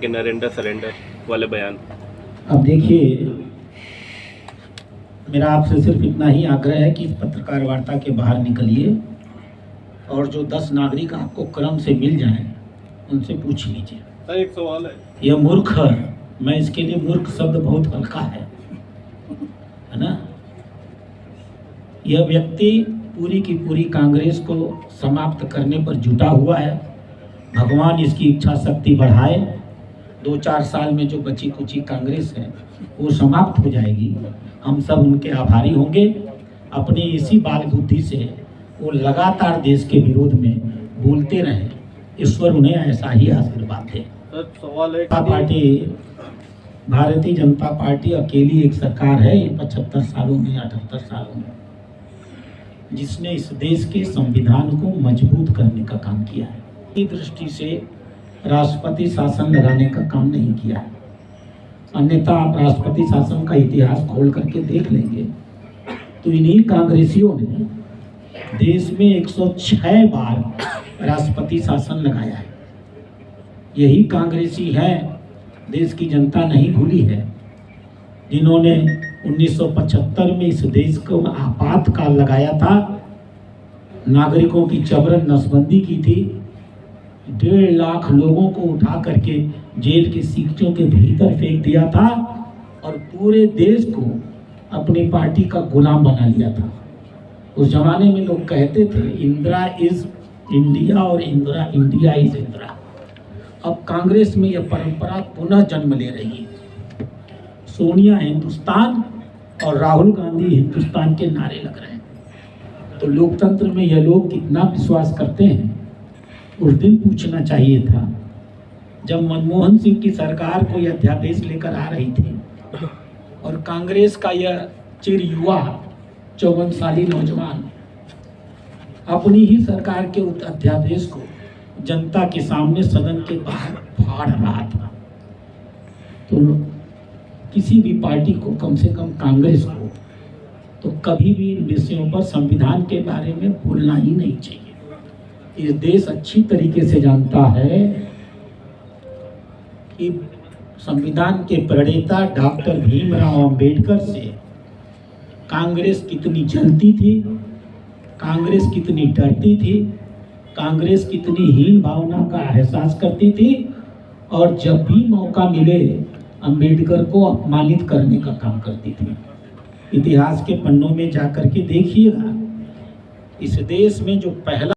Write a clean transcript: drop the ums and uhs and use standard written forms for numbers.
कि नरेंद्र सरेंडर वाले बयान। अब देखिए, मेरा आपसे सिर्फ इतना ही आग्रह है कि इस पत्रकार वार्ता के बाहर निकलिए और जो 10 नागरिक आपको क्रम से मिल जाएं उनसे पूछ लीजिए। सर एक सवाल है, यह मूर्ख है, मैं इसके लिए मूर्ख शब्द बहुत हल्का है ना। यह व्यक्ति पूरी की पूरी कांग्रेस को समाप्त करने पर जुटा हुआ है। भगवान इसकी इच्छा शक्ति बढ़ाए, 2-4 साल में जो बची कुची कांग्रेस है वो समाप्त हो जाएगी। हम सब उनके आभारी होंगे। अपनी इसी बाल बुद्धि से वो लगातार देश के विरोध में बोलते रहें, ईश्वर उन्हें ऐसा ही आशीर्वाद दे। सवाल है भारतीय जनता पार्टी अकेली एक सरकार है ये 75 सालों में, 78 सालों में, जिसने इस देश के संविधान को मजबूत करने का काम किया है। इस दृष्टि से राष्ट्रपति शासन लगाने का काम नहीं किया है। अन्यथा आप राष्ट्रपति शासन का इतिहास खोल करके देख लेंगे तो इन्हीं कांग्रेसियों ने देश में 106 बार राष्ट्रपति शासन लगाया है। यही कांग्रेसी है, देश की जनता नहीं भूली है, जिन्होंने 1975 में इस देश को आपातकाल लगाया था, नागरिकों की जबरन नसबंदी की थी, 1.5 लाख लोगों को उठा करके जेल की सीटों के भीतर फेंक दिया था और पूरे देश को अपनी पार्टी का गुलाम बना लिया था। उस जमाने में लोग कहते थे इंदिरा इज इंडिया और इंडिया इज इंदिरा। अब कांग्रेस में यह परंपरा पुनः जन्म ले रही है। सोनिया हिंदुस्तान और राहुल गांधी हिंदुस्तान के नारे लग रहे हैं। तो लोकतंत्र में यह लोग कितना विश्वास करते हैं उस दिन पूछना चाहिए था, जब मनमोहन सिंह की सरकार कोई अध्यादेश लेकर आ रही थी और कांग्रेस का यह चिर युवा 54 साली नौजवान अपनी ही सरकार के उस अध्यादेश को जनता के सामने सदन के बाहर फाड़ रहा था। तो किसी भी पार्टी को, कम से कम कांग्रेस को, तो कभी भी इन विषयों पर संविधान के बारे में भूलना ही नहीं चाहिए। ये देश अच्छी तरीके से जानता है कि संविधान के प्रणेता डॉक्टर भीमराव अंबेडकर से कांग्रेस कितनी जलती थी, कांग्रेस कितनी डरती थी, कांग्रेस कितनी हीन भावना का एहसास करती थी और जब भी मौका मिले अंबेडकर को अपमानित करने का काम करती थी। इतिहास के पन्नों में जाकर के देखिएगा, इस देश में जो पहला